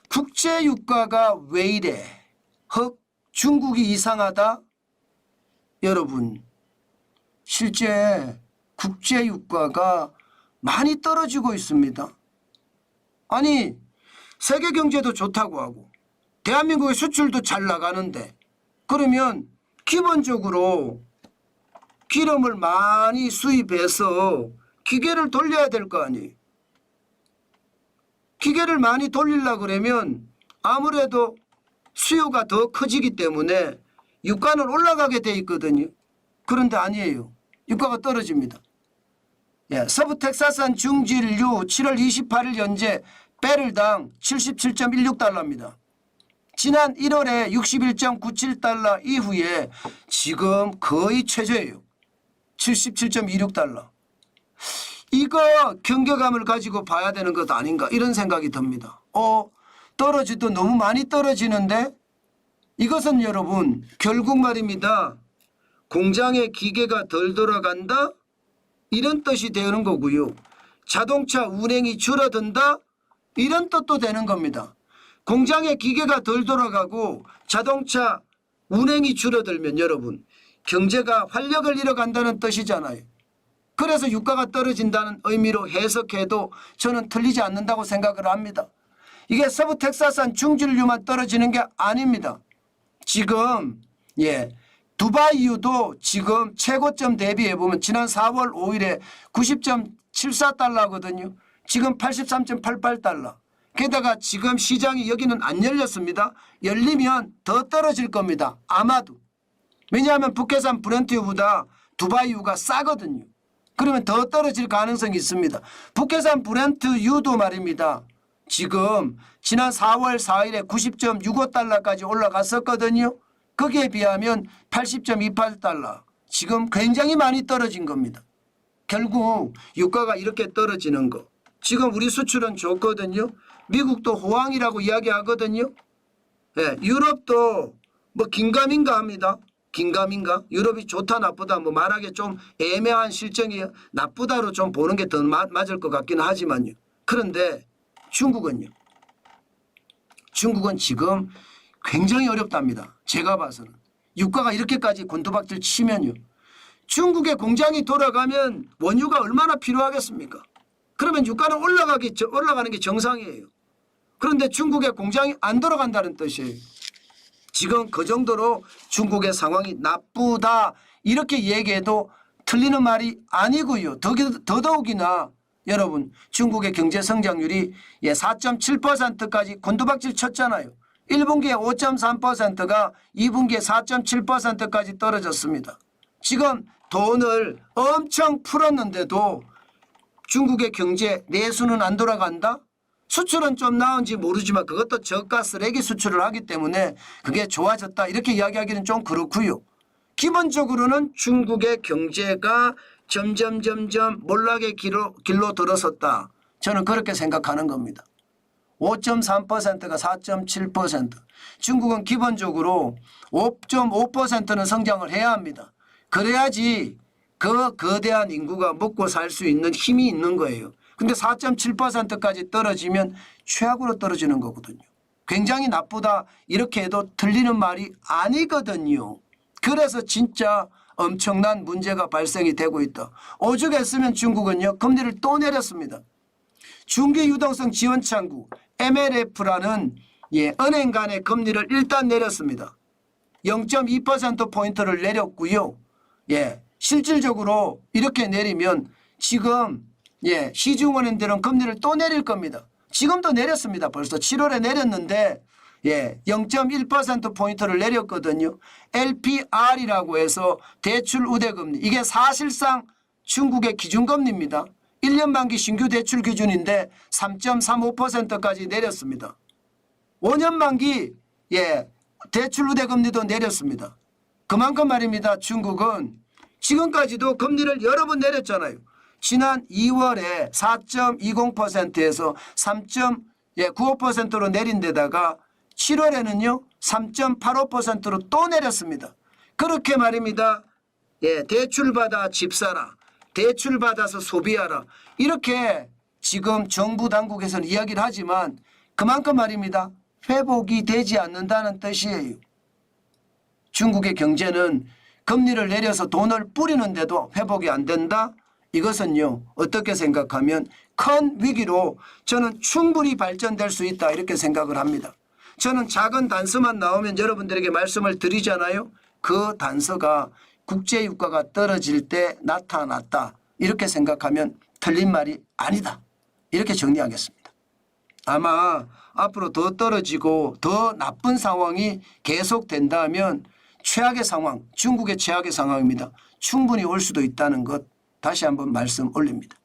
국제 유가가 왜 이래? 헉, 중국이 이상하다? 여러분, 실제 국제 유가가 많이 떨어지고 있습니다. 아니, 세계 경제도 좋다고 하고 대한민국의 수출도 잘 나가는데, 그러면 기본적으로 기름을 많이 수입해서 기계를 돌려야 될 거 아니에요. 기계를 많이 돌리려고 그러면 아무래도 수요가 더 커지기 때문에 유가는 올라가게 돼 있거든요. 그런데 아니에요. 유가가 떨어집니다. 서부 텍사스산 중진류 7월 28일 현재 배럴당 77.16달러입니다. 지난 1월에 61.97달러 이후에 지금 거의 최저예요. 77.26달러. 이거 경계감을 가지고 봐야 되는 것 아닌가 이런 생각이 듭니다. 떨어지도 너무 많이 떨어지는데, 이것은 여러분 결국 말입니다. 공장의 기계가 덜 돌아간다? 이런 뜻이 되는 거고요. 자동차 운행이 줄어든다? 이런 뜻도 되는 겁니다. 공장의 기계가 덜 돌아가고 자동차 운행이 줄어들면 여러분 경제가 활력을 잃어간다는 뜻이잖아요. 그래서 유가가 떨어진다는 의미로 해석해도 저는 틀리지 않는다고 생각을 합니다. 이게 서부 텍사스산 중진류만 떨어지는 게 아닙니다. 지금 두바이유도 지금 최고점 대비해 보면 지난 4월 5일에 90.74달러거든요. 지금 83.88달러. 게다가 지금 시장이 여기는 안 열렸습니다. 열리면 더 떨어질 겁니다. 아마도. 왜냐하면 북해산 브렌트유보다 두바이유가 싸거든요. 그러면 더 떨어질 가능성이 있습니다. 북해산 브렌트유도 말입니다. 지금 지난 4월 4일에 90.65달러까지 올라갔었거든요. 거기에 비하면 80.28달러. 지금 굉장히 많이 떨어진 겁니다. 결국 유가가 이렇게 떨어지는 거. 지금 우리 수출은 좋거든요. 미국도 호황이라고 이야기하거든요. 유럽도 뭐 긴가민가 합니다. 긴가민가? 유럽이 좋다 나쁘다 뭐 말하기 좀 애매한 실정이에요. 나쁘다로 좀 보는 게 더 맞을 것 같기는 하지만요. 그런데 중국은요. 중국은 지금 굉장히 어렵답니다. 제가 봐서는. 유가가 이렇게까지 곤두박질 치면요. 중국의 공장이 돌아가면 원유가 얼마나 필요하겠습니까? 그러면 유가는 올라가는 게 정상이에요. 그런데 중국의 공장이 안 돌아간다는 뜻이에요. 지금 그 정도로 중국의 상황이 나쁘다 이렇게 얘기해도 틀리는 말이 아니고요. 더더욱이나 여러분 중국의 경제 성장률이 4.7%까지 곤두박질 쳤잖아요. 1분기에 5.3%가 2분기에 4.7%까지 떨어졌습니다. 지금 돈을 엄청 풀었는데도 중국의 경제 내수는 안 돌아간다? 수출은 좀 나은지 모르지만 그것도 저가 쓰레기 수출을 하기 때문에 그게 좋아졌다 이렇게 이야기하기는 좀 그렇고요. 기본적으로는 중국의 경제가 점점 몰락의 길로 들어섰다. 저는 그렇게 생각하는 겁니다. 5.3%가 4.7%. 중국은 기본적으로 5.5%는 성장을 해야 합니다. 그래야지 그 거대한 인구가 먹고 살 수 있는 힘이 있는 거예요. 근데 4.7%까지 떨어지면 최악으로 떨어지는 거거든요. 굉장히 나쁘다 이렇게 해도 틀리는 말이 아니거든요. 그래서 진짜 엄청난 문제가 발생이 되고 있다. 오죽했으면 중국은요 금리를 또 내렸습니다. 중기 유동성 지원 창구 MLF라는 은행 간의 금리를 일단 내렸습니다. 0.2%포인트를 내렸고요. 실질적으로 이렇게 내리면 지금 시중은행들은 금리를 또 내릴 겁니다. 지금도 내렸습니다. 벌써 7월에 내렸는데 0.1%포인트를 내렸거든요. LPR이라고 해서 대출 우대금리. 이게 사실상 중국의 기준금리입니다. 1년 만기 신규 대출 기준인데 3.35%까지 내렸습니다. 5년 만기 대출 우대금리도 내렸습니다. 그만큼 말입니다. 중국은 지금까지도 금리를 여러 번 내렸잖아요. 지난 2월에 4.20%에서 3.95%로 내린 데다가 7월에는요 3.85%로 또 내렸습니다. 그렇게 말입니다. 대출받아 집 사라. 대출받아서 소비하라. 이렇게 지금 정부 당국에서는 이야기를 하지만 그만큼 말입니다. 회복이 되지 않는다는 뜻이에요. 중국의 경제는 금리를 내려서 돈을 뿌리는데도 회복이 안 된다? 이것은요, 어떻게 생각하면 큰 위기로 저는 충분히 발전될 수 있다 이렇게 생각을 합니다. 저는 작은 단서만 나오면 여러분들에게 말씀을 드리잖아요. 그 단서가 국제유가가 떨어질 때 나타났다 이렇게 생각하면 틀린 말이 아니다 이렇게 정리하겠습니다. 아마 앞으로 더 떨어지고 더 나쁜 상황이 계속된다면 최악의 상황, 중국의 최악의 상황입니다. 충분히 올 수도 있다는 것 다시 한번 말씀 올립니다.